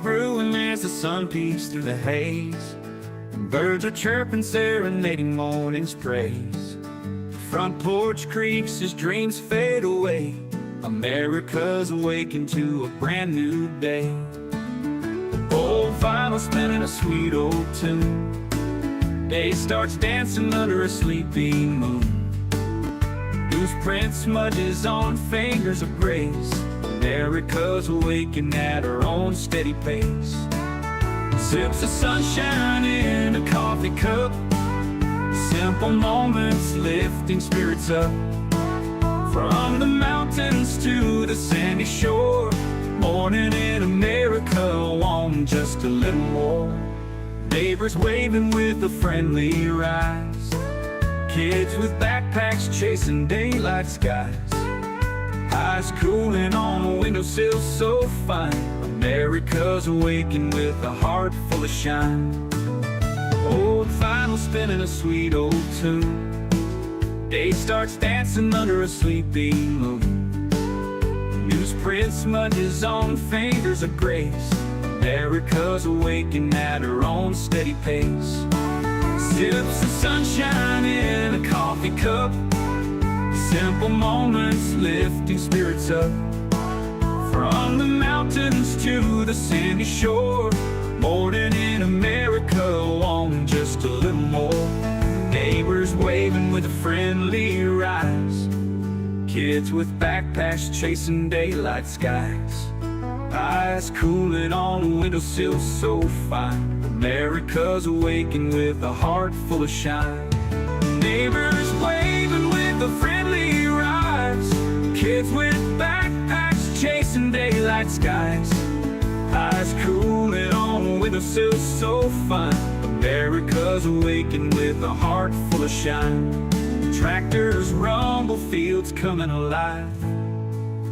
brewing as the sun peeks through the haze. Birds are chirping, serenading morning's praise. Front porch creaks as dreams fade away. America's awakened to a brand new day. Old vinyl spinning a sweet old tune. Day starts dancing under a sleepy moon. Newsprint smudges on fingers of grace. America's awakened at her own steady pace. Sips of sunshine in a coffee cup. Simple moments lifting spirits up. From the mountains to the sandy shore. Morning in America, want just a little more. Neighbors waving with a friendly rise. Kids with backpacks chasing daylight skies. Eyes cooling on a windowsill so fine. America's awakened with a heart full of shine. Old vinyl spinning a sweet old tune. Day starts dancing under a sleepy moon. Newsprint smudges on fingers of grace. America's awakened at her own steady pace. Sips of sunshine in a coffee cup. Simple moments lifting spirits up. From the mountains to the sandy shore. Morning in America, want just a little more. Neighbors waving with a friendly rise. Kids with backpacks chasing daylight skies. Eyes cooling on a windowsill so fine. America's awakened with a heart full of shine. Neighbors waving with a friendly rise. Kids with backpacks chasing daylight skies. Eyes cooling on a windowsill so fine. America's awakened with a heart full of shine. Tractors rumble, fields coming alive.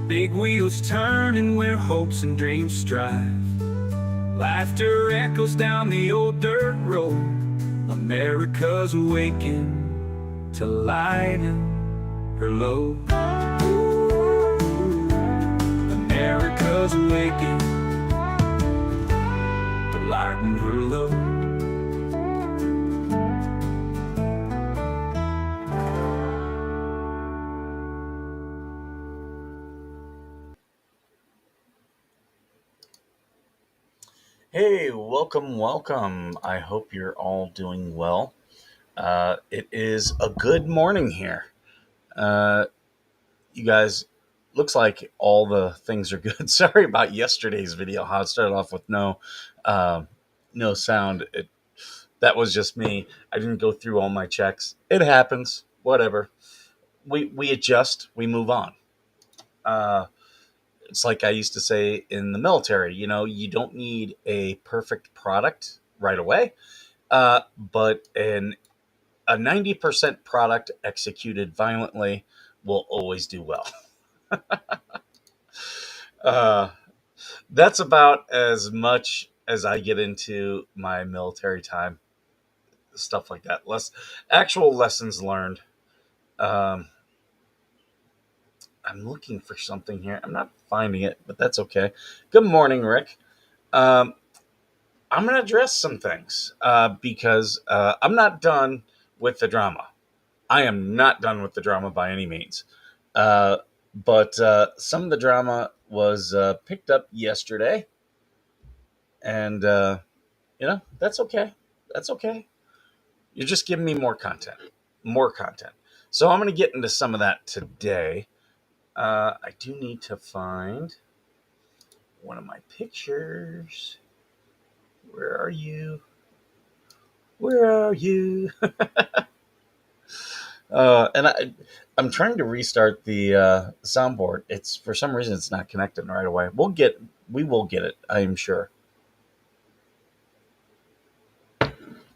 Big wheels turning where hopes and dreams strive. Laughter echoes down the old dirt road. America's awakened to lighten her load. America's awakened to lighten her load. Hey, welcome. I hope you're all doing well. It is a good morning here. You guys, looks like all the things are good. Sorry about yesterday's video, how it started off with no sound. That was just me. I didn't go through all my checks. It happens. Whatever. We adjust. We move on. It's like I used to say in the military, you don't need a perfect product right away, but a 90% product executed violently will always do well. That's about as much as I get into my military time, stuff like that. Actual lessons learned. I'm looking for something here. I'm not finding it, but that's okay. Good morning, Rick. I'm going to address some things because I'm not done with the drama. I am not done with the drama by any means. But some of the drama was picked up yesterday. And, that's okay. That's okay. You're just giving me more content. So I'm going to get into some of that today. I do need to find one of my pictures. Where are you? And I'm trying to restart the soundboard. It's for some reason it's not connecting right away. We will get it, I am sure.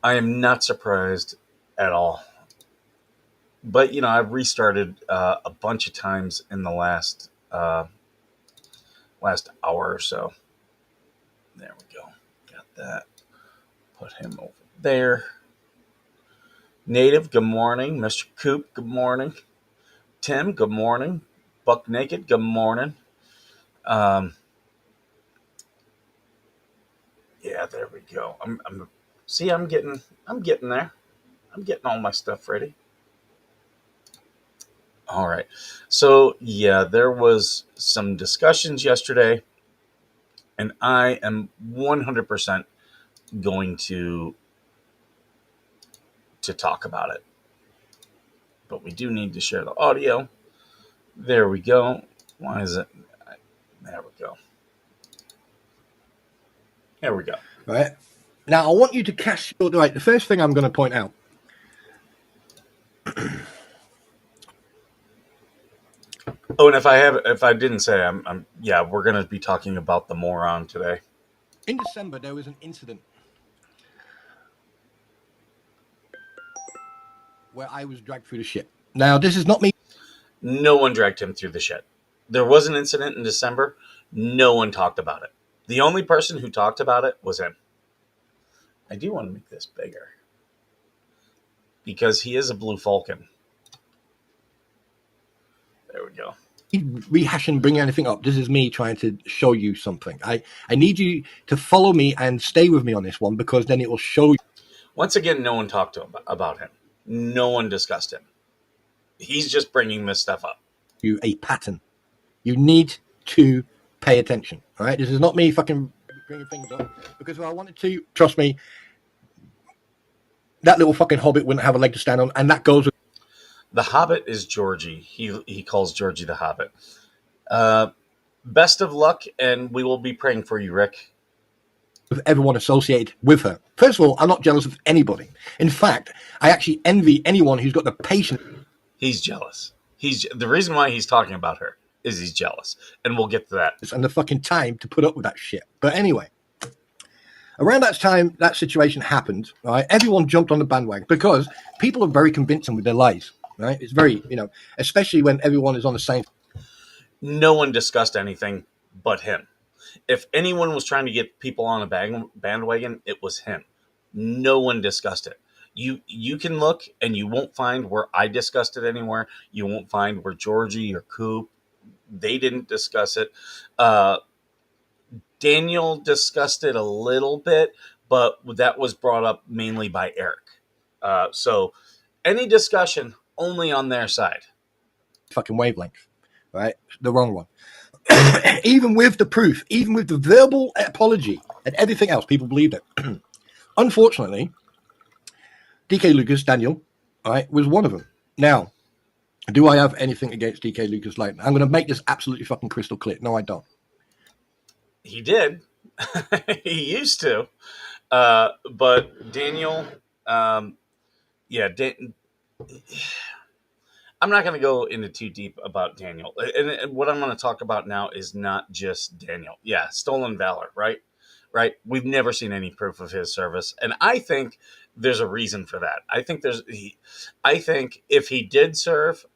I am not surprised at all. But I've restarted a bunch of times in the last hour or so. There we go. Got that. Put him over there. Native, good morning. Mr. Coop, good morning. Tim, good morning. Buck Naked, good morning. Yeah, there we go. See, I'm getting there. I'm getting all my stuff ready. All right. So yeah, there was some discussions yesterday, and I am 100% going to talk about it. But we do need to share the audio. There we go. Why is it? There we go. There we go. Right. Now, I want you to cast your right. The first thing I'm going to point out. Oh, and if I didn't say, yeah, we're going to be talking about the moron today. In December, there was an incident where I was dragged through the shit. Now, this is not me. No one dragged him through the shit. There was an incident in December. No one talked about it. The only person who talked about it was him. I do want to make this bigger because he is a blue falcon. There we go. Rehash and bring anything up. This is me trying to show you something. I need you to follow me and stay with me on this one because then it will show you. Once again, no one talked to him about him. No one discussed him. He's just bringing this stuff up. You a pattern. You need to pay attention. All right. This is not me fucking bringing things up because if I wanted to, trust me, that little fucking hobbit wouldn't have a leg to stand on, and that goes with. The Hobbit is Georgie. He calls Georgie the Hobbit. Best of luck, and we will be praying for you, Rick. With everyone associated with her. First of all, I'm not jealous of anybody. In fact, I actually envy anyone who's got the patience. He's jealous. He's the reason why he's talking about her is he's jealous, and we'll get to that. And the fucking time to put up with that shit. But anyway, around that time that situation happened, right? Everyone jumped on the bandwagon because people are very convincing with their lies, right? It's very, especially when everyone is on the same. No one discussed anything but him. If anyone was trying to get people on a bandwagon, it was him. No one discussed it. You can look and you won't find where I discussed it anywhere. You won't find where Georgie or Coop, they didn't discuss it. Daniel discussed it a little bit, but that was brought up mainly by Eric. So any discussion only on their side. Fucking wavelength, right? The wrong one. Even with the proof, even with the verbal apology and everything else, people believed it. Unfortunately, DK Lucas, Daniel, right, was one of them. Now, do I have anything against DK Lucas Light? I'm going to make this absolutely fucking crystal clear. No, I don't. He did. He used to. But Daniel, yeah, I'm not going to go into too deep about Daniel. And what I'm going to talk about now is not just Daniel. Yeah, stolen valor, right? Right. We've never seen any proof of his service. And I think there's a reason for that. I think if he did serve,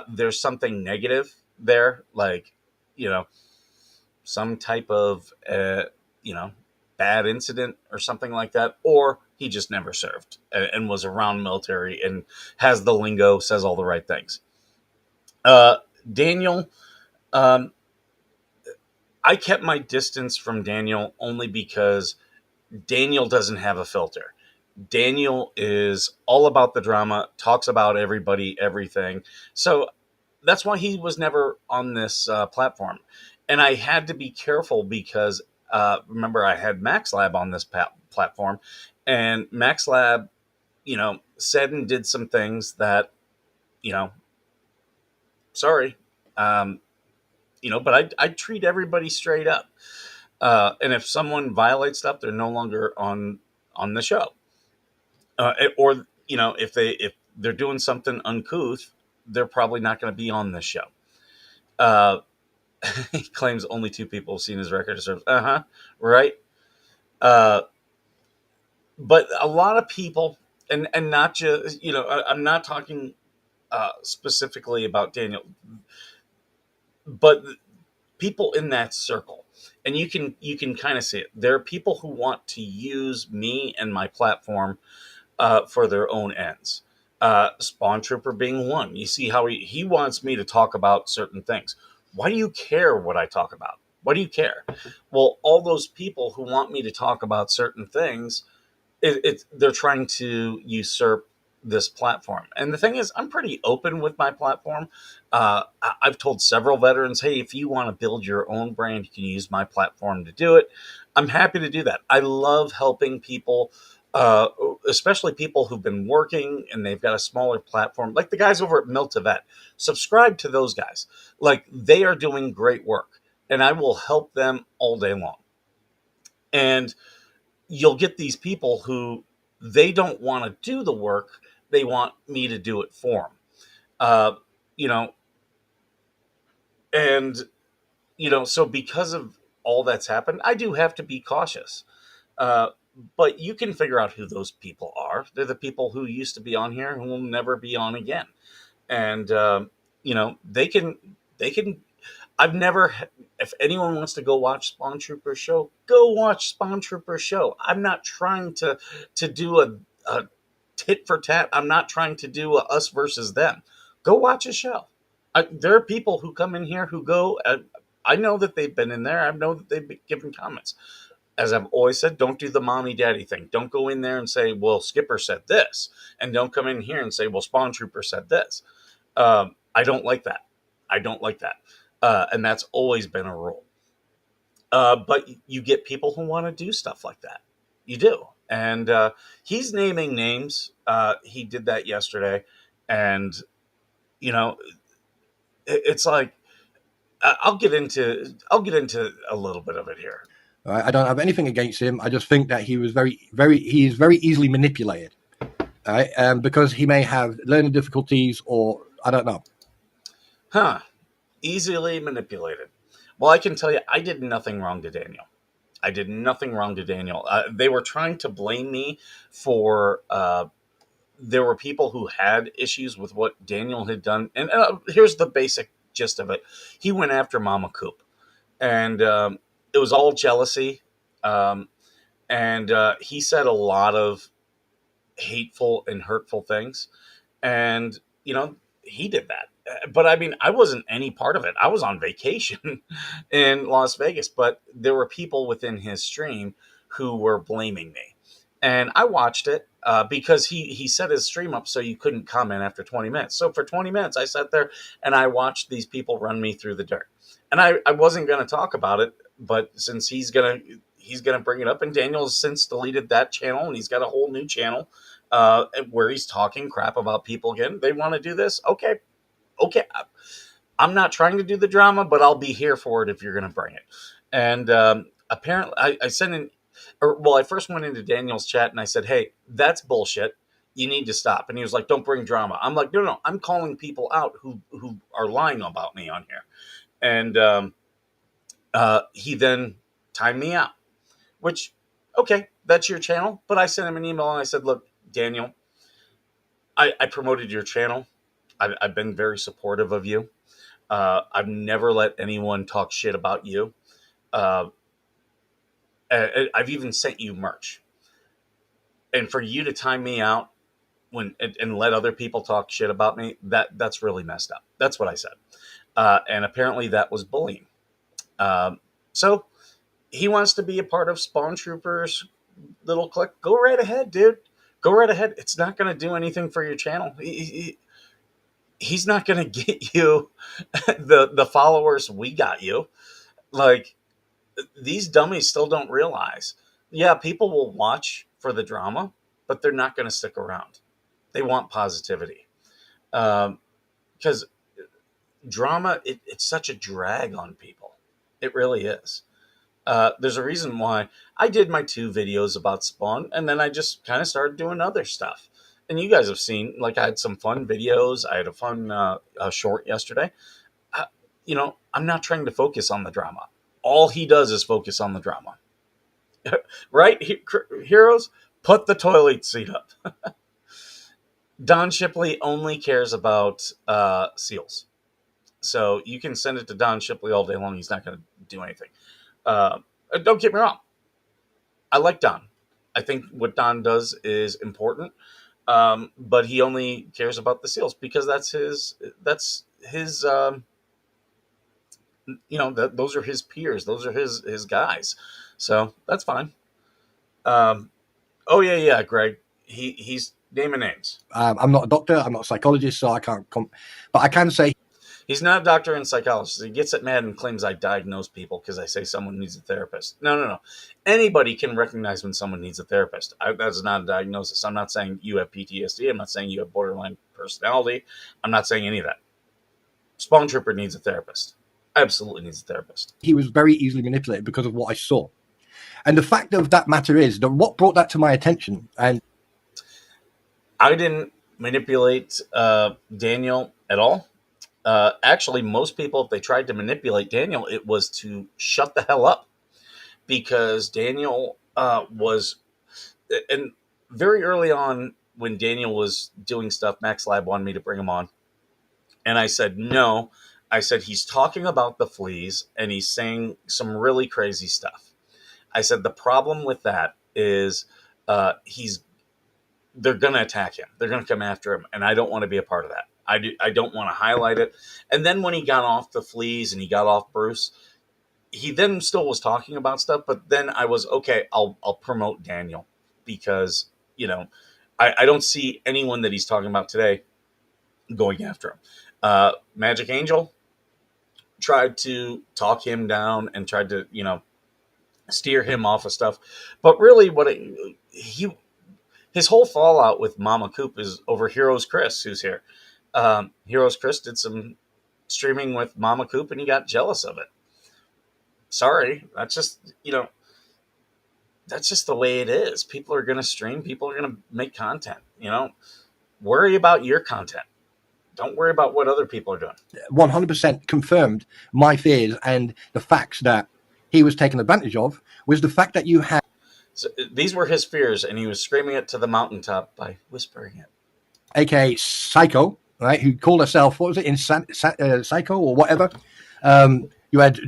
there's something negative there, like, some type of, bad incident or something like that, or he just never served and was around military and has the lingo, says all the right things. Daniel, I kept my distance from Daniel only because Daniel doesn't have a filter. Daniel is all about the drama, talks about everybody, everything. So that's why he was never on this platform. And I had to be careful because remember, I had MaxLab on this platform, and MaxLab, said and did some things that, sorry, but I treat everybody straight up. And if someone violates stuff, they're no longer on the show. Or if they're doing something uncouth, they're probably not going to be on this show. He claims only 2 people have seen his record. Right. But a lot of people, and not just, I'm not talking specifically about Daniel, but people in that circle. And you can kind of see it. There are people who want to use me and my platform for their own ends. Spawn Trooper being one. You see how he wants me to talk about certain things. Why do you care what I talk about? Why do you care? Well, all those people who want me to talk about certain things, they're trying to usurp this platform. And the thing is, I'm pretty open with my platform. I've told several veterans, hey, if you want to build your own brand, you can use my platform to do it. I'm happy to do that. I love helping people, uh, especially people who've been working and they've got a smaller platform, like the guys over at Miltivet. Subscribe to those guys. Like, they are doing great work, and I will help them all day long. And you'll get these people who they don't want to do the work, they want me to do it for them. uh, you know and so because of all that's happened, I do have to be cautious. uh, but you can figure out who those people are. They're the people who used to be on here who will never be on again. And they can I've never. If anyone wants to go watch Spawn Trooper's show, go watch Spawn Trooper's show. I'm not trying to do a tit for tat. I'm not trying to do a us versus them. Go watch a show. There are people who come in here who go. I know that they've been in there. I know that they've been given comments. As I've always said, don't do the mommy daddy thing. Don't go in there and say, "Well, Skipper said this," and don't come in here and say, "Well, Spawn Trooper said this." I don't like that. I don't like that. And that's always been a rule. But you get people who want to do stuff like that. You do. And he's naming names. He did that yesterday. And, you know, it's like, I'll get into a little bit of it here. Right? I don't have anything against him. I just think that he is very easily manipulated. Right? Because he may have learning difficulties, or I don't know. Huh. Easily manipulated. Well, I can tell you, I did nothing wrong to Daniel. I did nothing wrong to Daniel. They were trying to blame me for. There were people who had issues with what Daniel had done, and here's the basic gist of it: he went after Mama Coop, and it was all jealousy, um, and he said a lot of hateful and hurtful things, and he did that. But I mean, I wasn't any part of it. I was on vacation in Las Vegas, but there were people within his stream who were blaming me. And I watched it because he set his stream up so you couldn't comment after 20 minutes. So for 20 minutes, I sat there and I watched these people run me through the dirt. And I wasn't going to talk about it, but since he's gonna bring it up, and Daniel's since deleted that channel, and he's got a whole new channel where he's talking crap about people again. They want to do this, okay. I'm not trying to do the drama, but I'll be here for it if you're going to bring it. And apparently, I sent in, I first went into Daniel's chat and I said, "Hey, that's bullshit. You need to stop." And he was like, "Don't bring drama." I'm like, "No, no, I'm calling people out who are lying about me on here." And he then timed me out, which, okay, that's your channel. But I sent him an email and I said, "Look, Daniel, I promoted your channel. I've been very supportive of you. I've never let anyone talk shit about you. Uh, I've even sent you merch. And for you to time me out and let other people talk shit about me, that's really messed up." That's what I said. And apparently that was bullying. So he wants to be a part of Spawn Troopers little clique. Go right ahead, dude. Go right ahead. It's not going to do anything for your channel. He's not going to get you the followers we got you. Like, these dummies still don't realize. Yeah, people will watch for the drama, but they're not going to stick around. They want positivity. Because drama, it's such a drag on people. It really is. There's a reason why I did my 2 videos about Spawn, and then I just kind of started doing other stuff. And you guys have seen, like, I had some fun videos. I had a fun short yesterday. I'm not trying to focus on the drama. All he does is focus on the drama. Right? Heroes, put the toilet seat up. Don Shipley only cares about seals. So you can send it to Don Shipley all day long. He's not going to do anything. Don't get me wrong. I like Don. I think what Don does is important. But he only cares about the seals because that's his those are his peers. Those are his guys. So that's fine. Um, oh yeah, Greg. He's naming names. I'm not a doctor. I'm not a psychologist, so I can't. But I can say He's not a doctor and psychologist. He gets it mad and claims I diagnose people because I say someone needs a therapist. No. Anybody can recognize when someone needs a therapist. That's not a diagnosis. I'm not saying you have PTSD. I'm not saying you have borderline personality. I'm not saying any of that. Spawn Trooper needs a therapist. Absolutely needs a therapist. he was very easily manipulated because of what I saw. And the fact of that matter is that what brought that to my attention, and I didn't manipulate Daniel at all. Actually, most people, if they tried to manipulate Daniel, it was to shut the hell up, because Daniel was, and very early on when Daniel was doing stuff, Max Lab wanted me to bring him on, and I said no. I said he's talking about the fleas and he's saying some really crazy stuff. I said the problem with that is they're going to attack him. They're going to come after him, and I don't want to be a part of that. I don't want to highlight it. And then when he got off the fleas and he got off Bruce, he then still was talking about stuff. But then I was, okay, I'll promote Daniel, because, I don't see anyone that he's talking about today going after him. Magic Angel tried to talk him down and tried to, steer him off of stuff. But really his whole fallout with Mama Coop is over Heroes Chris, who's here. Heroes Chris did some streaming with Mama Coop and he got jealous of it. Sorry, that's just the way it is. People are going to stream. People are going to make content. Worry about your content. Don't worry about what other people are doing. 100% confirmed my fears, and the facts that he was taken advantage of was the fact that you had. So these were his fears, and he was screaming it to the mountaintop by whispering it. AKA Psycho, right? Who called herself, what was it, Psycho or whatever? You had.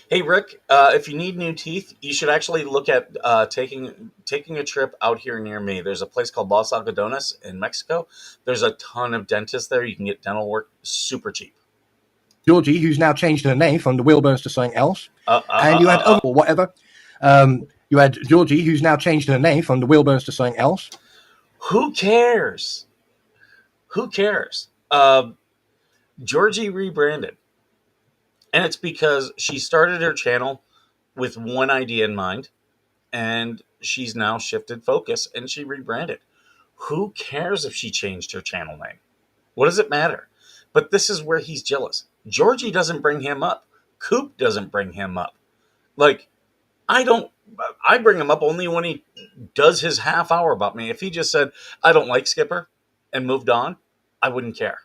Hey Rick, if you need new teeth, you should actually look at taking a trip out here near me. There's a place called Los Algodones in Mexico. There's a ton of dentists there. You can get dental work super cheap. Georgie, who's now changed her name from the Wilburns to something else, and you had other or whatever. You had Georgie, who's now changed her name from the Wilburns to something else. Who cares? Georgie rebranded. And it's because she started her channel with one idea in mind, and she's now shifted focus and she rebranded. Who cares if she changed her channel name? What does it matter? But this is where he's jealous. Georgie doesn't bring him up. Coop doesn't bring him up. I bring him up only when he does his half hour about me. If he just said, I don't like Skipper, and moved on, I wouldn't care.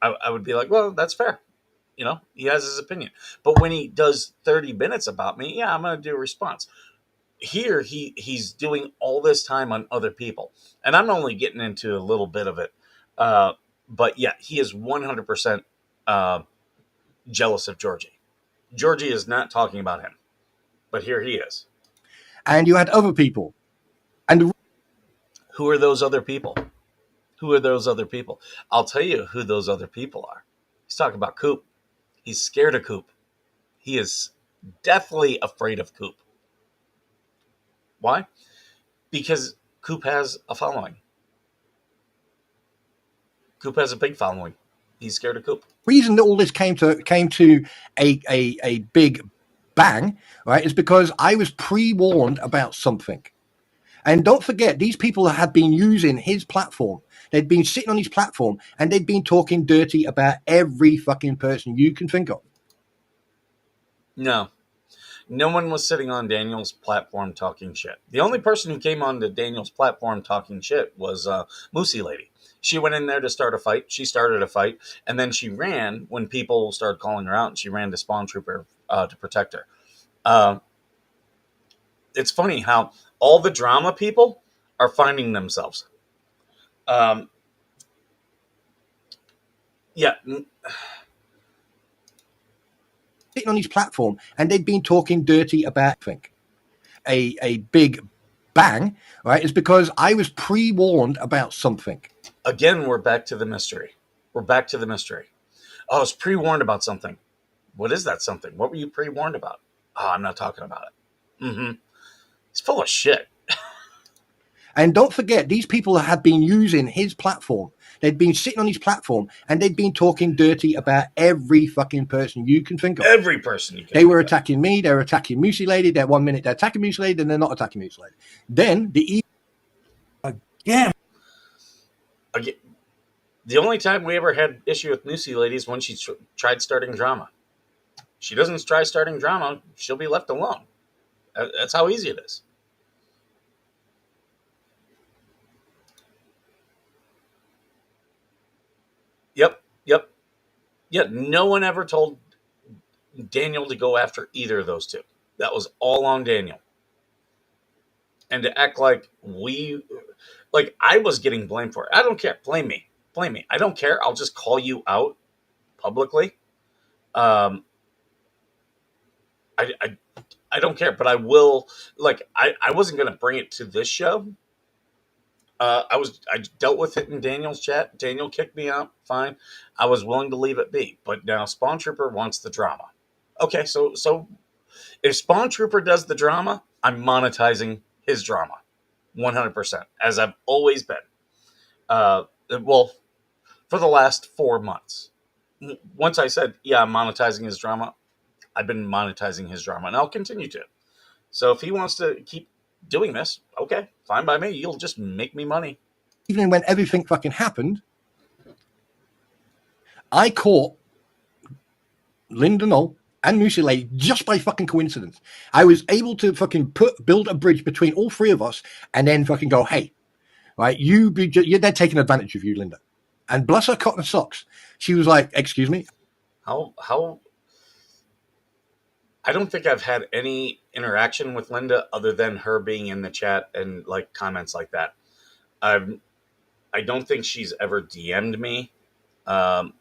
I would be like, well, that's fair. He has his opinion. But when he does 30 minutes about me, yeah, I'm going to do a response. Here, he's doing all this time on other people. And I'm only getting into a little bit of it. But yeah, he is 100% jealous of Georgie. Georgie is not talking about him. But here he is. And you had other people. And who are those other people? Who are those other people? I'll tell you who those other people are. He's talking about Coop. He's scared of Coop. He is deathly afraid of Coop. Why? Because Coop has a following. Coop has a big following. He's scared of Coop. Reason that all this came to a big bang, right, is because I was pre-warned about something. And don't forget, these people had been using his platform. They'd been sitting on his platform and they'd been talking dirty about every fucking person you can think of. No one was sitting on Daniel's platform talking shit. The only person who came onto Daniel's platform talking shit was Moosey Lady. She went in there to start a fight. She started a fight, and then she ran when people started calling her out, and she ran to Spawn Trooper to protect her. It's funny how all the drama people are finding themselves. Yeah. Sitting on his platform and they'd been talking dirty about a big bang, right, is because I was pre-warned about something. Again, we're back to the mystery. I was pre-warned about something. What is that something? What were you pre-warned about? Oh, I'm not talking about it. Mm-hmm. He's full of shit. And don't forget, these people have been using his platform. They'd been sitting on his platform and they'd been talking dirty about every fucking person you can think of. Every person you can. They were attacking me. They were attacking Moosey Lady. That 1 minute they're attacking Moosey Lady, then they're not attacking Moosey Lady. Then Again, the only time we ever had issue with Moosey Lady is when she tried starting drama. She doesn't try starting drama, she'll be left alone. That's how easy it is. Yep. Yeah, no one ever told Daniel to go after either of those two. That was all on Daniel. And to act like I was getting blamed for it. I don't care. Blame me. I don't care. I'll just call you out publicly. I don't care, but I will. I wasn't going to bring it to this show. I dealt with it in Daniel's chat. Daniel kicked me out. Fine. I was willing to leave it be. But now Spawn Trooper wants the drama. Okay, so if Spawn Trooper does the drama, I'm monetizing his drama 100%, as I've always been. Well, for the last 4 months. Once I said, yeah, I'm monetizing his drama, I've been monetizing his drama, and I'll continue to. So if he wants to keep doing this, okay, fine by me. You'll just make me money. Even when everything fucking happened, I caught Linda Knoll and Moosey Lady just by fucking coincidence. I was able to fucking build a bridge between all three of us and then fucking go, hey, right, they're taking advantage of you, Linda. And bless her cotton socks, she was like, excuse me? How I don't think I've had any interaction with Linda other than her being in the chat and like comments like that. I don't think she's ever DM'd me. I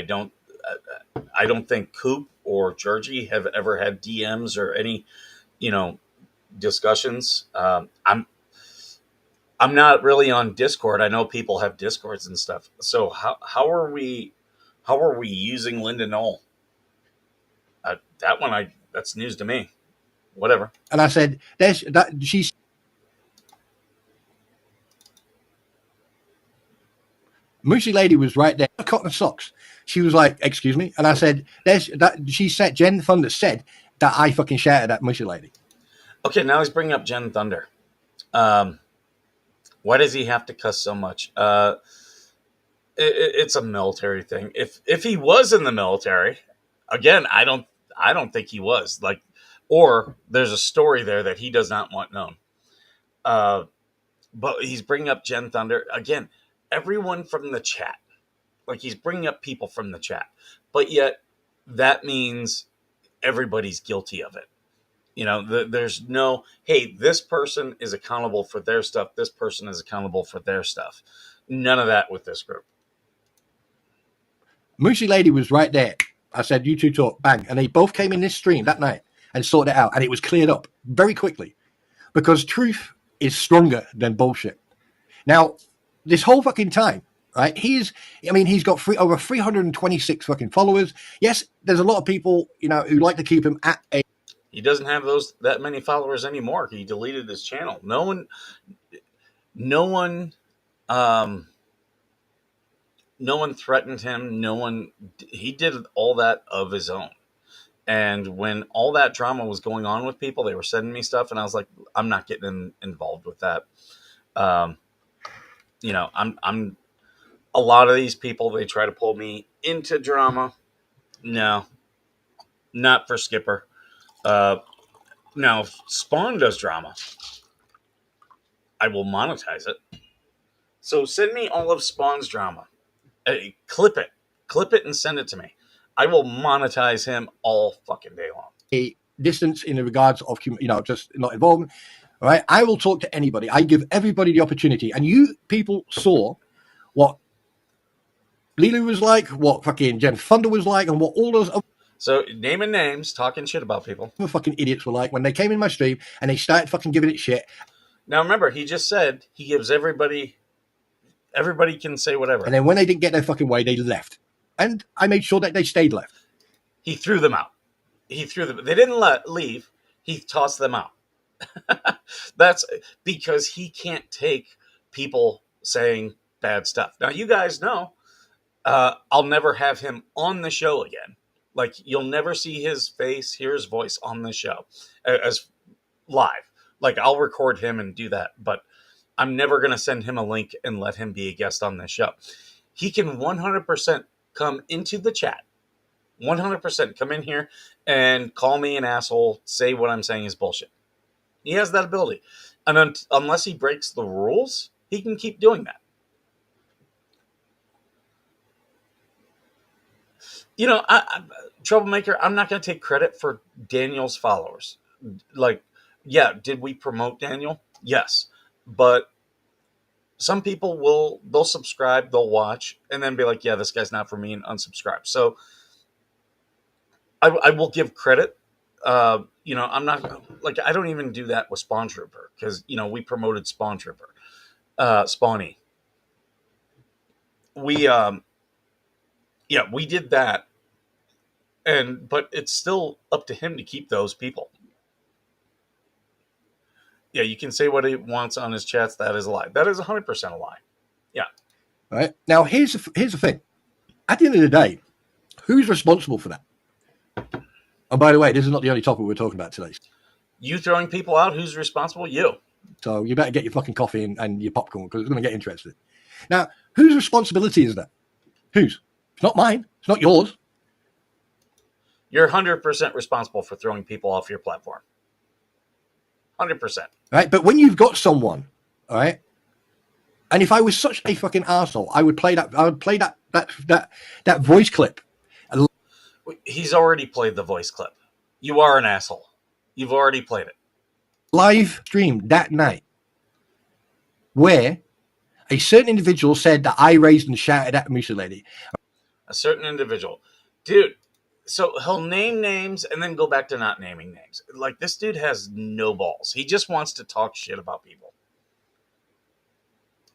don't think Coop or Georgie have ever had DMs or any, discussions. I'm not really on Discord. I know people have Discords and stuff. So how are we using Linda Knoll? That's news to me. Whatever. And I said, she's Moosey Lady was right there, cotton socks. She was like, excuse me? And I said, she said, Jen Thunder said that I fucking shouted at Moosey Lady. Okay, now he's bringing up Jen Thunder. Why does he have to cuss so much? It's a military thing. If he was in the military, again, I don't think he was. Or there's a story there that he does not want known. But he's bringing up Jen Thunder again. Everyone from the chat, he's bringing up people from the chat, but yet that means everybody's guilty of it. There's no, hey, this person is accountable for their stuff. This person is accountable for their stuff. None of that with this group. Moosey Lady was right there. I said, you two talk, bang. And they both came in this stream that night and sorted it out. And it was cleared up very quickly because truth is stronger than bullshit. Now, this whole fucking time, right? He's got over 326 fucking followers. Yes, there's a lot of people, who like to keep him at a. He doesn't have that many followers anymore. He deleted his channel. No one threatened him. He did all that of his own. And when all that drama was going on with people, they were sending me stuff, and I was like, I'm not getting involved with that. I'm a lot of these people, they try to pull me into drama. No, not for Skipper. Now, if Spawn does drama, I will monetize it. So send me all of Spawn's drama. Clip it and send it to me. I will monetize him all fucking day long. A distance in the regards of, just not involvement. All right. I will talk to anybody. I give everybody the opportunity. And you people saw what Lulu was like, what fucking Jen Thunder was like, and what all those other. So naming names, talking shit about people. Fucking idiots were like when they came in my stream and they started fucking giving it shit. Now remember, he just said he gives everybody can say whatever. And then when they didn't get their fucking way, they left. And I made sure that they stayed left. He threw them out. He threw them. They didn't leave. He tossed them out. That's because he can't take people saying bad stuff. Now, you guys know I'll never have him on the show again. Like, you'll never see his face, hear his voice on the show as live. Like, I'll record him and do that, but I'm never going to send him a link and let him be a guest on this show. He can 100% come into the chat, 100% come in here and call me an asshole, say what I'm saying is bullshit. He has that ability. And unless he breaks the rules, he can keep doing that. You know, Troublemaker, I'm not going to take credit for Daniel's followers. Like, yeah, did we promote Daniel? Yes. But some people they'll subscribe, they'll watch, and then be like, yeah, this guy's not for me, and unsubscribe. So I will give credit. You know, I'm not, like, I don't even do that with Spawn Trooper, because, you know, we promoted Spawn Trooper, Spawny. Yeah, we did that, but it's still up to him to keep those people. Yeah, you can say what he wants on his chats. That is a lie. That is 100% a lie. Yeah. All right. Now, here's the thing. At the end of the day, who's responsible for that? And by the way, this is not the only topic we're talking about today. You throwing people out, who's responsible? You. So you better get your fucking coffee and your popcorn, because it's going to get interesting. Now, whose responsibility is that? Whose? It's not mine. It's not yours. You're 100% responsible for throwing people off your platform. 100%. Right? But when you've got someone, all right, and if I was such a fucking arsehole, I would play that voice clip. He's already played the voice clip. You are an asshole. You've already played it. Live streamed that night where a certain individual said that I raised and shouted at Musa Lady. A certain individual. Dude, so he'll name names and then go back to not naming names. Like, this dude has no balls. He just wants to talk shit about people.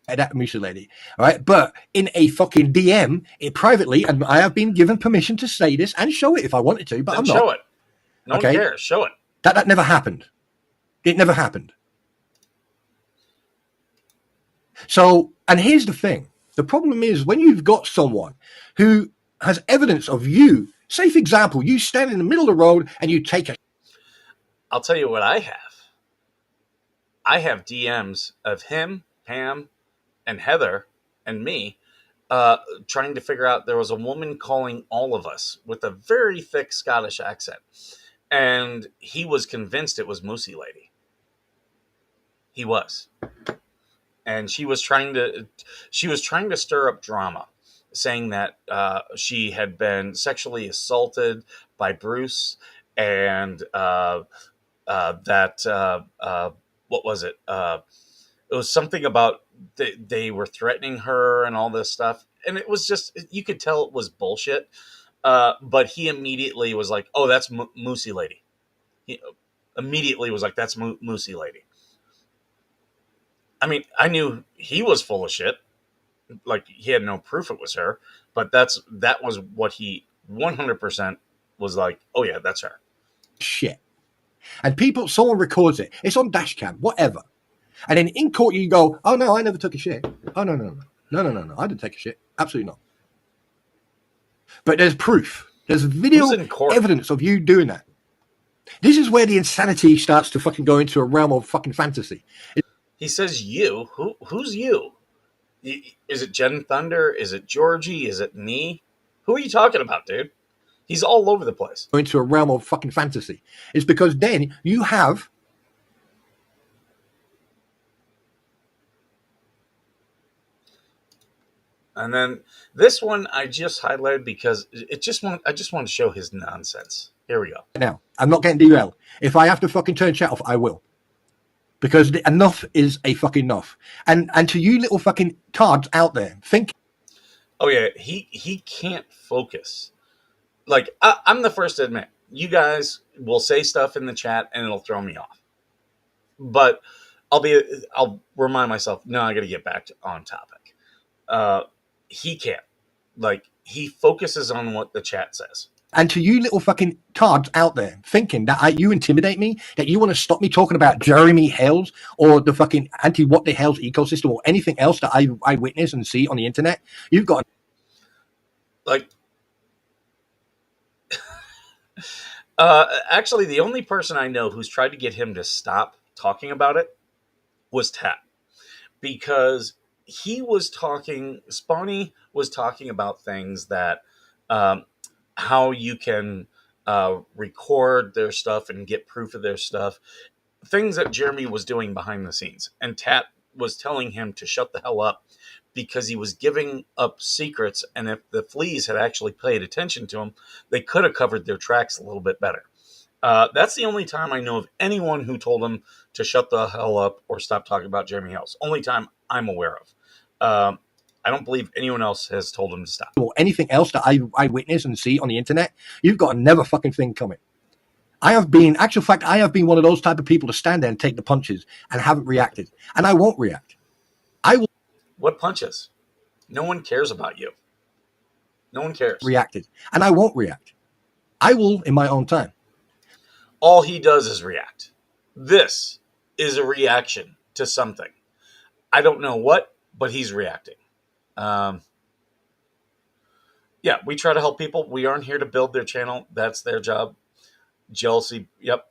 That Musa Lady. All right. But in a fucking DM, it privately, and I have been given permission to say this and show it if I wanted to, but then I'm not. Show it. No one cares. Show it. That never happened. It never happened. So, and here's the thing. The problem is when you've got someone who has evidence of you, say for example, you stand in the middle of the road and you take a... I'll tell you what I have. I have DMs of him, Pam, and Heather, and me, trying to figure out, there was a woman calling all of us with a very thick Scottish accent. And he was convinced it was Moosey Lady. He was. And she was trying to stir up drama, saying that she had been sexually assaulted by Bruce, and what was it? It was something about they were threatening her and all this stuff, and it was just, you could tell it was bullshit. But he immediately was like, "Oh, that's Moosey Lady." He immediately was like, "That's Moosey Lady." I mean, I knew he was full of shit. Like, he had no proof it was her, but that was what he 100% was like, "Oh yeah, that's her." Shit. And someone records it. It's on dash cam, whatever. And then in court you go, "Oh no, I never took a shit. Oh no, I didn't take a shit. Absolutely not." But there's proof. There's video evidence of you doing that. This is where the insanity starts to fucking go into a realm of fucking fantasy. He says you. Who's you? Is it Jen Thunder? Is it Georgie? Is it me? Who are you talking about, dude? He's all over the place. Into a realm of fucking fantasy. It's because then you have... And then this one I just highlighted because I just want to show his nonsense. Here we go. Now, I'm not getting derailed. If I have to fucking turn chat off, I will. Because enough is a fucking enough. And to you little fucking tards out there, think... Oh yeah, he can't focus. Like, I'm the first to admit, you guys will say stuff in the chat and it'll throw me off. But I'll remind myself, no, I got to get back on topic. He can't. Like, he focuses on what the chat says. And to you little fucking tards out there thinking that you intimidate me, that you want to stop me talking about Jeremy Hales or the fucking anti-what the hell's ecosystem or anything else that I witness and see on the internet, you've got Like, actually, the only person I know who's tried to get him to stop talking about it was Tat, because Spawny was talking about things that, um, how you can record their stuff and get proof of their stuff, things that Jeremy was doing behind the scenes. And Tat was telling him to shut the hell up because he was giving up secrets. And if the fleas had actually paid attention to him, they could have covered their tracks a little bit better. That's the only time I know of anyone who told him to shut the hell up or stop talking about Jeremy House. Only time I'm aware of. I don't believe anyone else has told him to stop. or anything else that I witness and see on the internet, you've got another fucking thing coming. I have been one of those type of people to stand there and take the punches and haven't reacted. And I won't react. I will What punches? No one cares about you. No one cares. reacted. And I won't react. I will in my own time. All he does is react. This is a reaction to something. I don't know what, but he's reacting. Yeah, we try to help people. We aren't here to build their channel. That's their job. Jealousy, yep.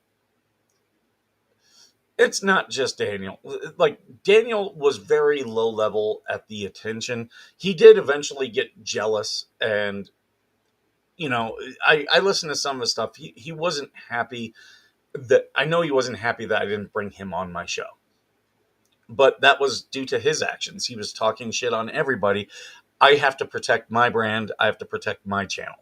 It's not just Daniel. Like, Daniel was very low level at the attention. He did eventually get jealous, and I listened to some of his stuff. He wasn't happy I know he wasn't happy that I didn't bring him on my show. But that was due to his actions. He was talking shit on everybody. I have to protect my brand. I have to protect my channel.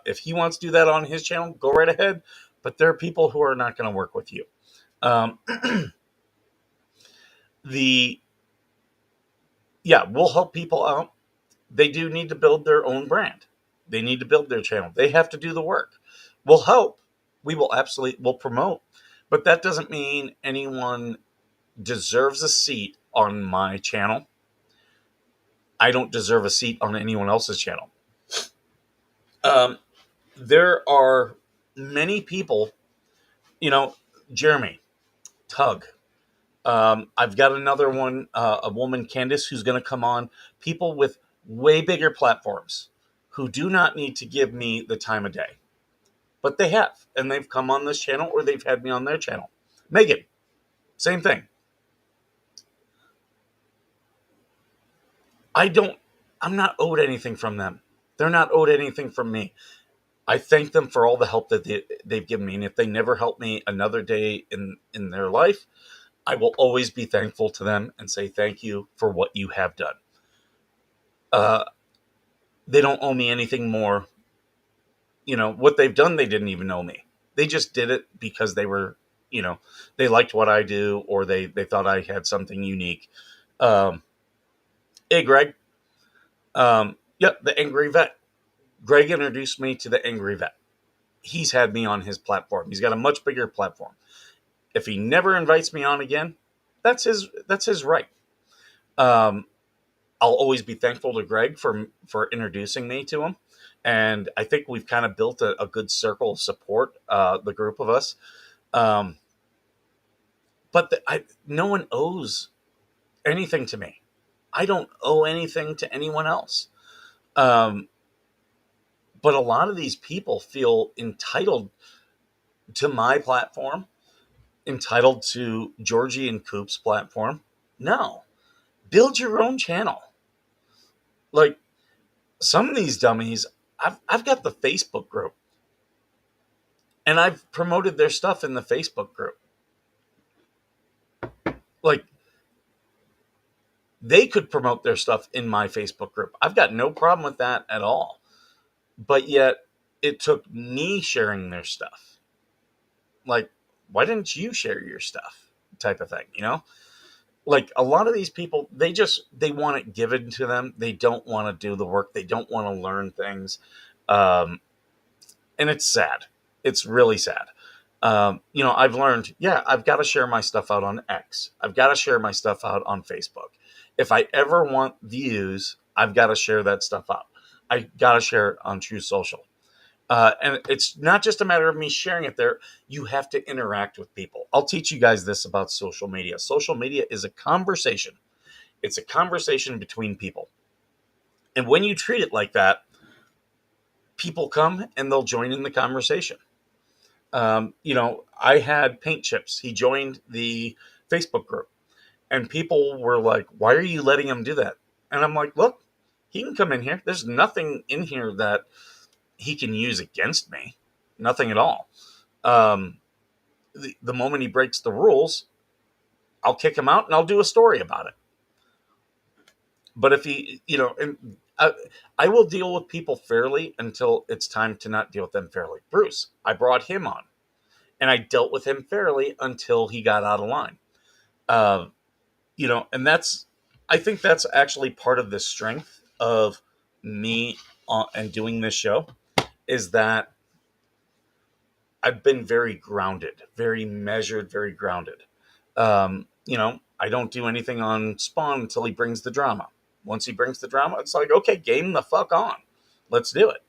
If he wants to do that on his channel, go right ahead. But there are people who are not going to work with you. We'll help people out. They do need to build their own brand. They need to build their channel. They have to do the work. We'll help. We'll promote. But that doesn't mean anyone deserves a seat on my channel. I don't deserve a seat on anyone else's channel. There are many people, Jeremy, Tug. I've got another one, a woman, Candace, who's going to come on. People with way bigger platforms who do not need to give me the time of day. But they have, and they've come on this channel or they've had me on their channel. Megan, same thing. I'm not owed anything from them. They're not owed anything from me. I thank them for all the help that they've given me. And if they never help me another day in their life, I will always be thankful to them and say thank you for what you have done. They don't owe me anything more. What they've done, they didn't even owe me. They just did it because they were, they liked what I do, or they thought I had something unique. Hey, Greg. The Angry Vet. Greg introduced me to the Angry Vet. He's had me on his platform. He's got a much bigger platform. If he never invites me on again, that's his right. I'll always be thankful to Greg for introducing me to him. And I think we've kind of built a good circle of support, the group of us. But no one owes anything to me. I don't owe anything to anyone else. But a lot of these people feel entitled to my platform, entitled to Georgie and Coop's platform. No, build your own channel. Like, some of these dummies, I've got the Facebook group, and I've promoted their stuff in the Facebook group. Like, they could promote their stuff in my Facebook group. I've got no problem with that at all. But yet, it took me sharing their stuff. Like, why didn't you share your stuff? Type of thing, Like, a lot of these people, they want it given to them. They don't want to do the work. They don't want to learn things. And it's sad. It's really sad. I've learned, I've got to share my stuff out on X. I've got to share my stuff out on Facebook. If I ever want views, I've got to share that stuff out. I got to share it on True Social. And it's not just a matter of me sharing it there. You have to interact with people. I'll teach you guys this about social media. Social media is a conversation. It's a conversation between people. And when you treat it like that, people come and they'll join in the conversation. I had Paint Chips. He joined the Facebook group, and people were like, "Why are you letting him do that?" And I'm like, "Look, he can come in here. There's nothing in here that he can use against me. Nothing at all. Um, the moment he breaks the rules, I'll kick him out and I'll do a story about it. But if he, and I will deal with people fairly until it's time to not deal with them fairly. Bruce, I brought him on and I dealt with him fairly until he got out of line. Uh, and I think that's actually part of the strength of me and doing this show is that I've been very grounded, very measured, very grounded. I don't do anything on Spawn until he brings the drama. Once he brings the drama, it's like, okay, game the fuck on. Let's do it.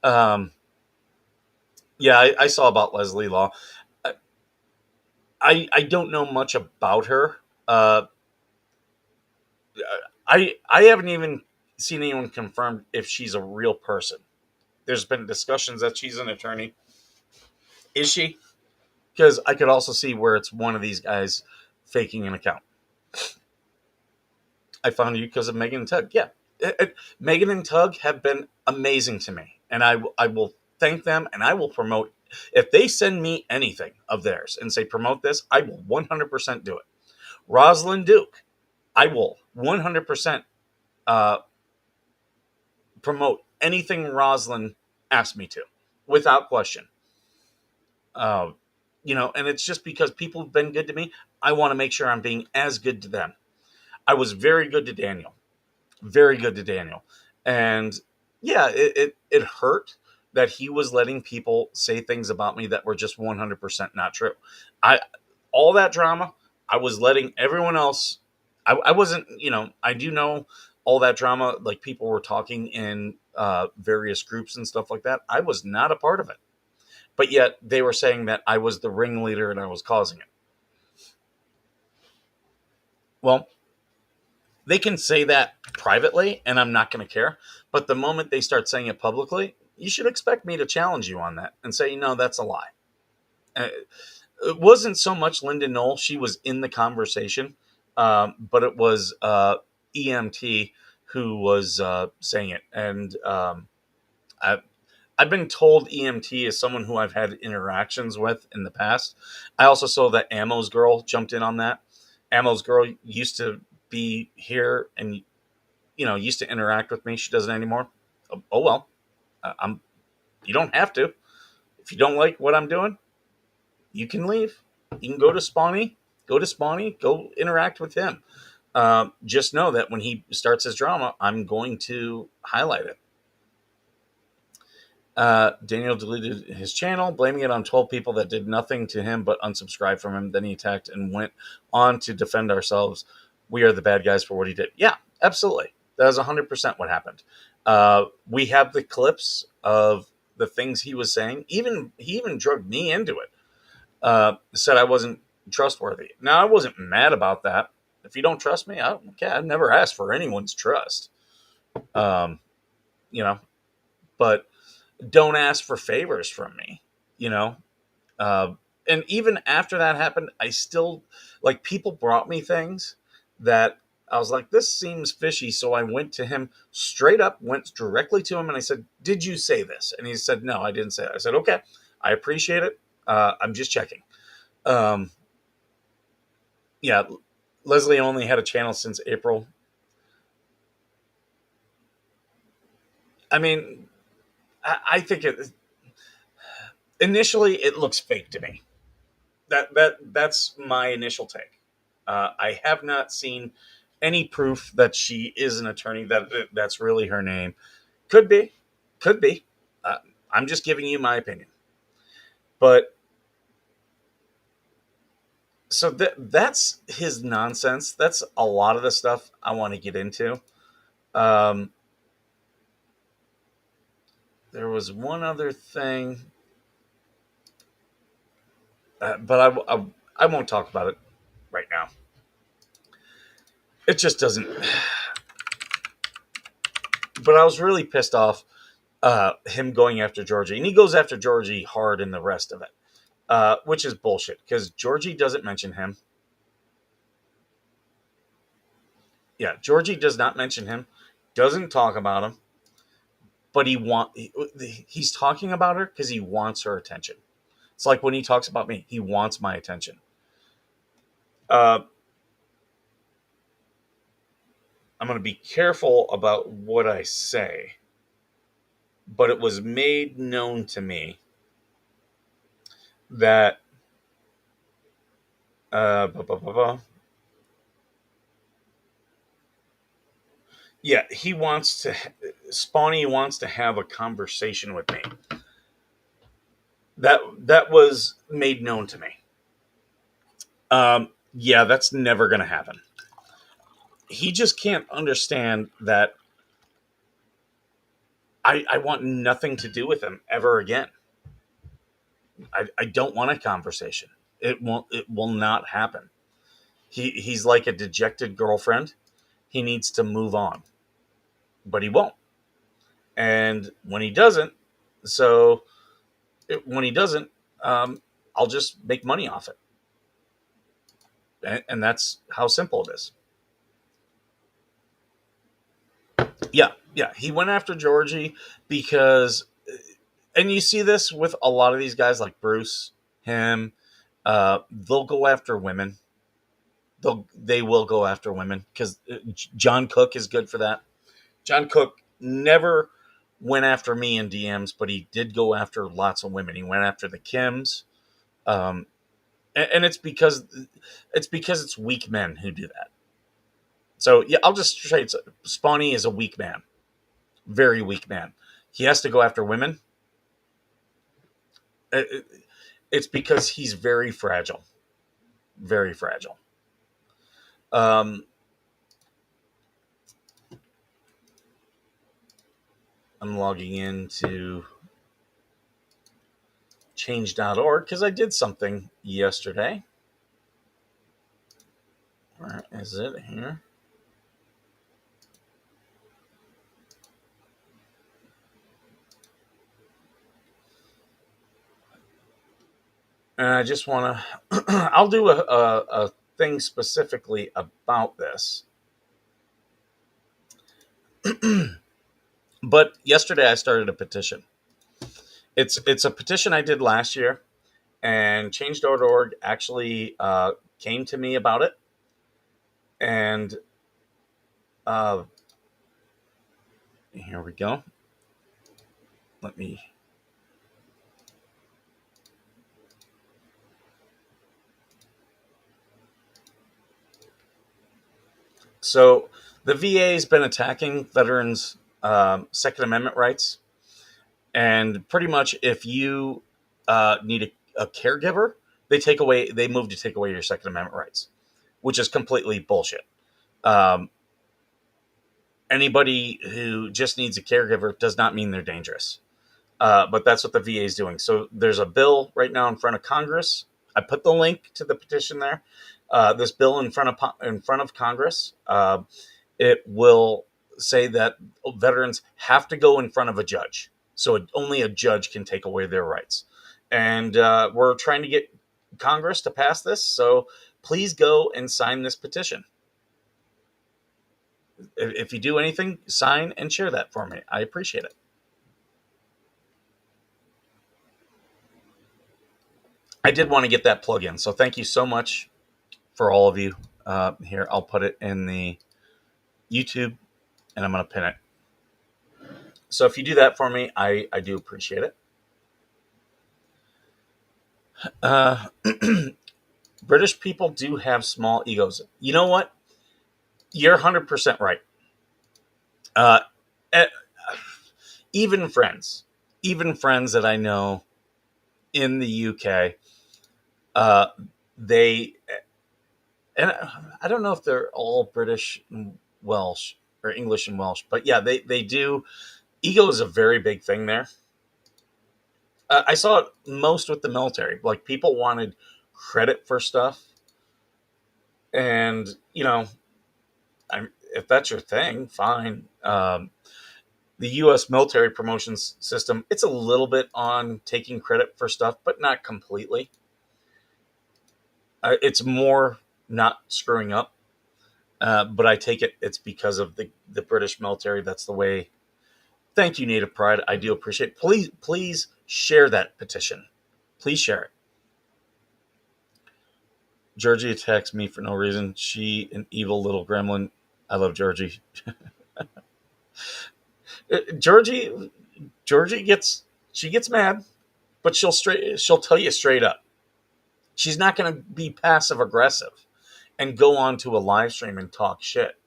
I saw about Leslie Law. I don't know much about her. I haven't even seen anyone confirm if she's a real person. There's been discussions that she's an attorney. Is she? Because I could also see where it's one of these guys faking an account. I found you because of Megan and Tug. Yeah. Megan and Tug have been amazing to me. And I will thank them and I will promote. If they send me anything of theirs and say promote this, I will 100% do it. Rosalind Duke, I will 100% promote anything Rosalind asks me to, without question. And it's just because people have been good to me. I want to make sure I'm being as good to them. I was very good to Daniel. Very good to Daniel. And yeah, it hurt that he was letting people say things about me that were just 100% not true. All that drama, I was letting everyone else. I wasn't, I do know all that drama, like people were talking in various groups and stuff like that. I was not a part of it. But yet they were saying that I was the ringleader and I was causing it. Well, they can say that privately and I'm not going to care. But the moment they start saying it publicly, you should expect me to challenge you on that and say, no, that's a lie. It wasn't so much Linda Knoll. She was in the conversation, but it was EMT who was saying it. And I've been told EMT is someone who I've had interactions with in the past. I also saw that Ammo's girl jumped in on that. Ammo's girl used to be here and used to interact with me. She doesn't anymore. Oh well, you don't have to. If you don't like what I'm doing, you can leave. You can go to Spawny. Go interact with him. Just know that when he starts his drama, I'm going to highlight it. Daniel deleted his channel, blaming it on 12 people that did nothing to him but unsubscribed from him. Then he attacked and went on to defend ourselves. We are the bad guys for what he did. Yeah, absolutely. That is 100% what happened. We have the clips of the things he was saying. He even drugged me into it. Said I wasn't trustworthy. Now, I wasn't mad about that. If you don't trust me, I've never asked for anyone's trust. But don't ask for favors from me, and even after that happened, I still, like, people brought me things that I was like, this seems fishy. So I went to him straight up, went directly to him. And I said, did you say this? And he said, no, I didn't say that. I said, okay, I appreciate it. I'm just checking. Yeah. Leslie only had a channel since April. I mean, I think initially it looks fake to me. That's my initial take. I have not seen any proof that she is an attorney. That's really her name. Could be. I'm just giving you my opinion. But so that's his nonsense. That's a lot of the stuff I want to get into. There was one other thing, but I won't talk about it right now. It just doesn't. But I was really pissed off him going after Georgie, and he goes after Georgie hard in the rest of it, which is bullshit because Georgie doesn't mention him. Yeah, Georgie does not mention him, doesn't talk about him, but he's talking about her because he wants her attention. It's like when he talks about me, he wants my attention. Uh, I'm going to be careful about what I say, but it was made known to me that blah, blah, blah, blah. Yeah, Spawny wants to have a conversation with me. That was made known to me. Yeah, that's never going to happen. He just can't understand that I want nothing to do with him ever again. I don't want a conversation. It will not happen. He's like a dejected girlfriend. He needs to move on, but he won't. And when he doesn't, so when he doesn't, I'll just make money off it, and that's how simple it is. Yeah. He went after Georgie because, and you see this with a lot of these guys like Bruce, him. They'll go after women. They will go after women because John Cook is good for that. John Cook never went after me in DMs, but he did go after lots of women. He went after the Kims, and it's because it's weak men who do that. So yeah, I'll just say Spawny is a weak man, very weak man. He has to go after women. It's because he's very fragile, very fragile. Um, I'm logging into change.org because I did something yesterday. Where is it here? And I just want to, I'll do a thing specifically about this. But yesterday I started a petition. It's a petition I did last year, and change.org actually came to me about it. And here we go. Let me. So the VA has been attacking veterans' Second Amendment rights, and pretty much if you need a caregiver, they move to take away your Second Amendment rights, which is completely bullshit. Um, Anybody who just needs a caregiver does not mean they're dangerous. But that's what the VA is doing. So there's a bill right now in front of Congress. I put the link to the petition there. This bill in front of Congress, it will say that veterans have to go in front of a judge. So only a judge can take away their rights. And we're trying to get Congress to pass this. So please go and sign this petition. If you do anything, sign and share that for me. I appreciate it. I did want to get that plug in. So thank you so much for all of you here. I'll put it in the YouTube and I'm going to pin it. So if you do that for me, I do appreciate it. British people do have small egos. You know what? You're 100% right. Uh, even friends that I know in the UK, they, and I don't know if they're all British and Welsh or English and Welsh, but yeah, they do. Ego is a very big thing there. I saw it most with the military. Like people wanted credit for stuff, and if that's your thing, fine. The U.S. military promotions system, it's a little bit on taking credit for stuff, but not completely. It's more not screwing up. But I take it's because of the British military. That's the way. Thank you, Native Pride. I do appreciate it. Please share that petition. Please share it. Georgie attacks me for no reason. She an evil little gremlin. I love Georgie. Georgie gets mad, but she'll tell you straight up. She's not going to be passive aggressive and go on to a live stream and talk shit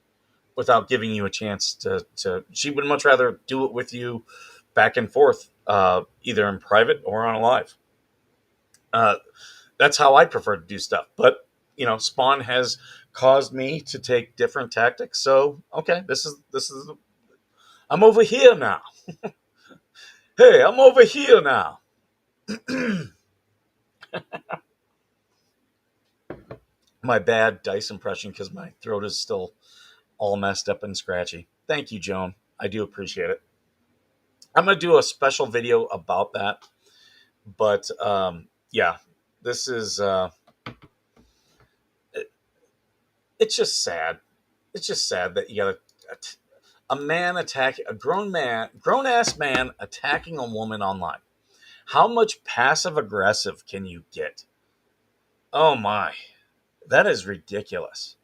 without giving you a chance to she would much rather do it with you back and forth, either in private or on a live. That's how I prefer to do stuff. But Spawn has caused me to take different tactics. So okay, this is I'm over here now. Hey, I'm over here now. My bad dice impression because my throat is still all messed up and scratchy. Thank you, Joan. I do appreciate it. I'm going to do a special video about that. But yeah, this is it's just sad. It's just sad that you got a man attacking a grown ass man attacking a woman online. How much passive aggressive can you get? Oh my, that is ridiculous.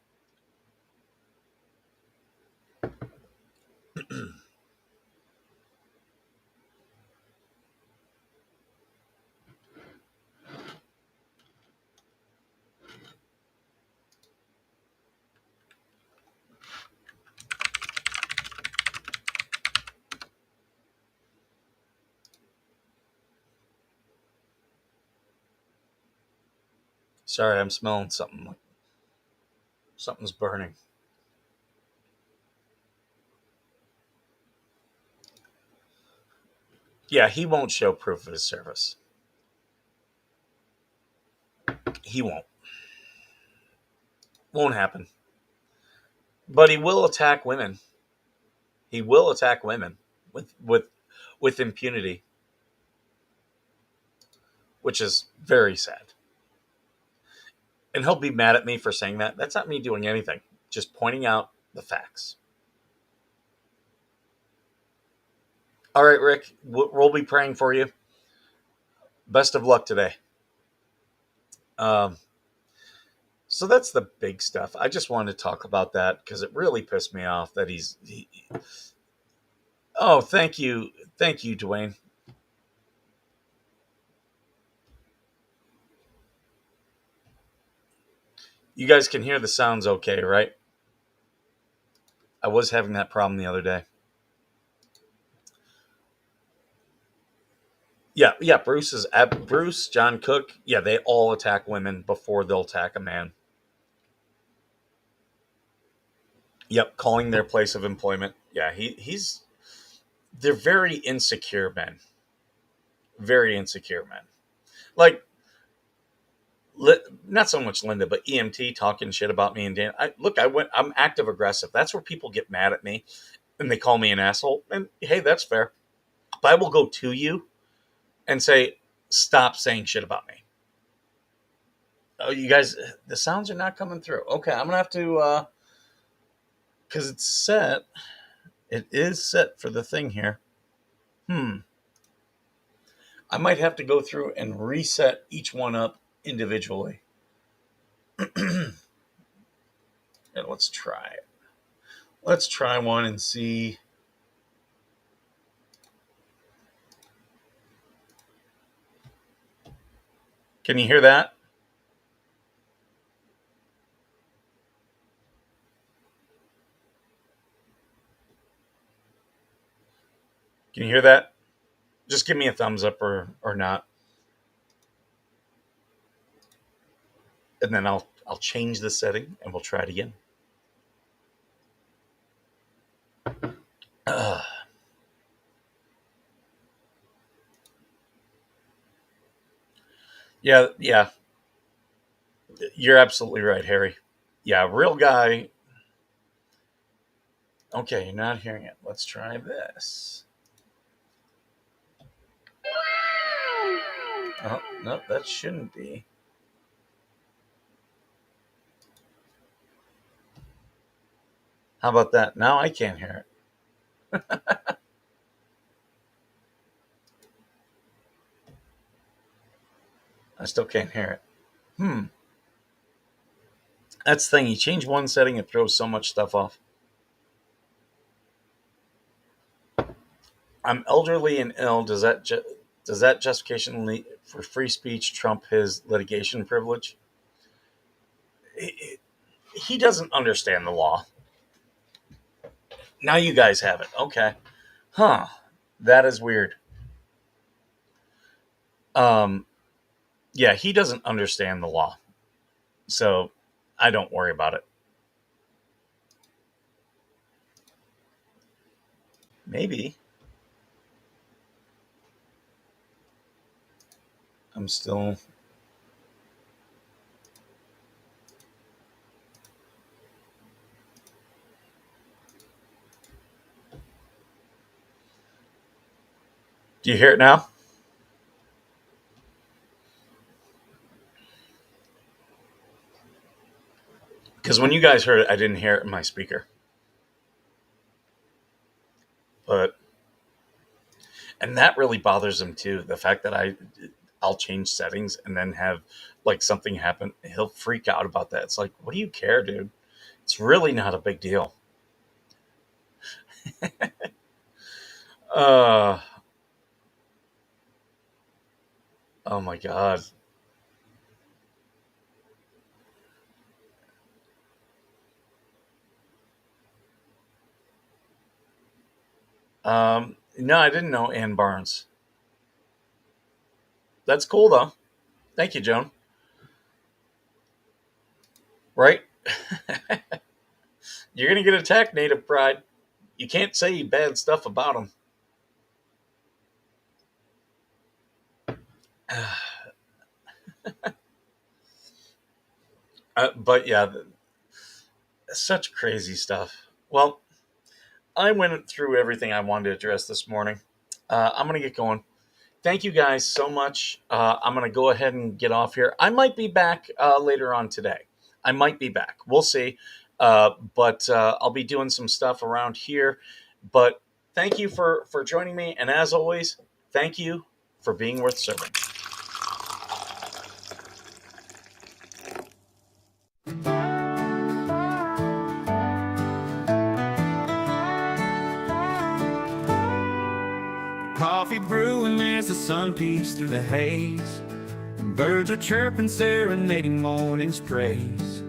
Sorry, I'm smelling something. Something's burning. Yeah, he won't show proof of his service. He won't. Won't happen. But he will attack women. He will attack women with impunity, which is very sad. And he'll be mad at me for saying that. That's not me doing anything. Just pointing out the facts. All right, Rick, we'll be praying for you. Best of luck today. So that's the big stuff. I just wanted to talk about that because it really pissed me off that Oh, thank you, Dwayne. You guys can hear the sounds okay, right? I was having that problem the other day. Yeah. Bruce, John Cook. Yeah, they all attack women before they'll attack a man. Yep, calling their place of employment. Yeah, he's. They're very insecure men. Very insecure men. Like, not so much Linda, but EMT talking shit about me and Dan. I'm active aggressive. That's where people get mad at me, and they call me an asshole. And hey, that's fair. But I will go to you and say, stop saying shit about me. Oh, you guys, the sounds are not coming through. Okay, I'm gonna have to, because it's set. It is set for the thing here. I might have to go through and reset each one up individually. And let's try it. Let's try one and see. Can you hear that? Can you hear that? Just give me a thumbs up or not. And then I'll change the setting and we'll try it again. Yeah, yeah. You're absolutely right, Harry. Yeah, real guy. Okay, you're not hearing it. Let's try this. Oh, no, that shouldn't be. How about that? Now I can't hear it. I still can't hear it. Hmm. That's the thing. You change one setting, it throws so much stuff off. I'm elderly and ill. Does that justification for free speech trump his litigation privilege? He doesn't understand the law. Now you guys have it. Okay. Huh. That is weird. Um, yeah, he doesn't understand the law. So I don't worry about it. Maybe. I'm still. Do you hear it now? Because when you guys heard it, I didn't hear it in my speaker. But and that really bothers him too. The fact that I'll change settings and then have like something happen. He'll freak out about that. It's like, what do you care, dude? It's really not a big deal. Uh oh my god. No, I didn't know Ann Barnes. That's cool though. Thank you, Joan. Right? You're gonna get attacked, Native Pride. You can't say bad stuff about them. But yeah, such crazy stuff. Well, I went through everything I wanted to address this morning. I'm gonna get going. Thank you guys so much. I'm going to go ahead and get off here. I might be back later on today. I might be back. We'll see. But I'll be doing some stuff around here. But thank you for joining me. And as always, thank you for being worth serving. Coffee brewing as the sun peeks through the haze. Birds are chirping, serenading morning's praise.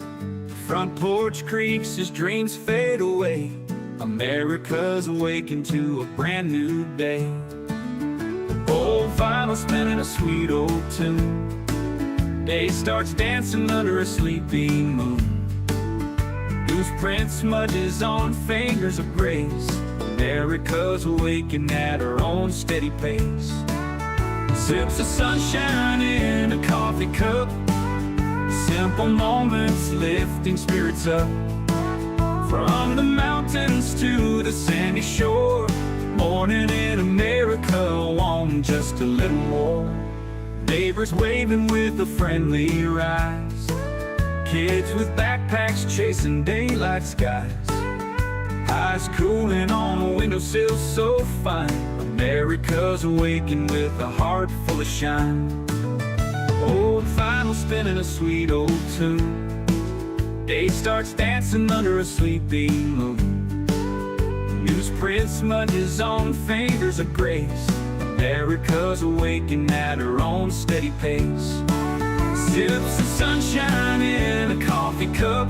Front porch creaks as dreams fade away. America's awakened to a brand new day. Old vinyl spinning a sweet old tune. Day starts dancing under a sleeping moon. Loose print smudges on fingers of grace. America's awaking at her own steady pace. Sips of sunshine in a coffee cup. Simple moments lifting spirits up. From the mountains to the sandy shore. Morning in America, want just a little more. Neighbors waving with a friendly rise. Kids with backpacks chasing daylight skies. Eyes cooling on a windowsill so fine. America's awakened with a heart full of shine. Old vinyl spinning a sweet old tune. Day starts dancing under a sleeping moon. Newsprint smudges on fingers of grace. America's awakened at her own steady pace. Sips of sunshine in a coffee cup.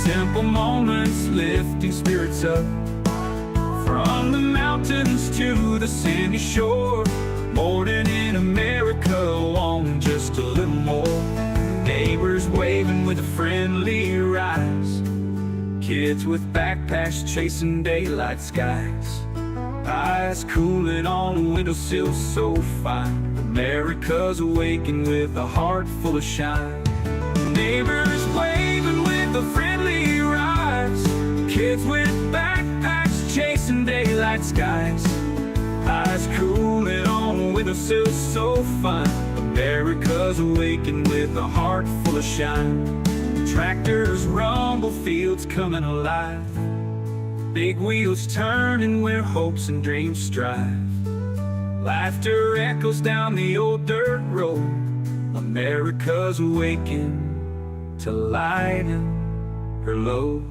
Simple moments lifting spirits up. From the mountains to the sandy shore. Morning in America, want just a little more. Neighbors waving with a friendly rise. Kids with backpacks chasing daylight skies. Eyes cooling on a windowsill so fine. America's awaking with a heart full of shine. Neighbors waving with a friendly rise. Kids with backpacks chasing daylight skies. Eyes cooling on with a silk so fine. America's awaking with a heart full of shine. Tractors rumble, fields coming alive. Big wheels turning where hopes and dreams strive. Laughter echoes down the old dirt road. America's awaking to lighten her load.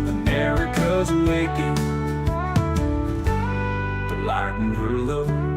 America's awaking to lighten her load.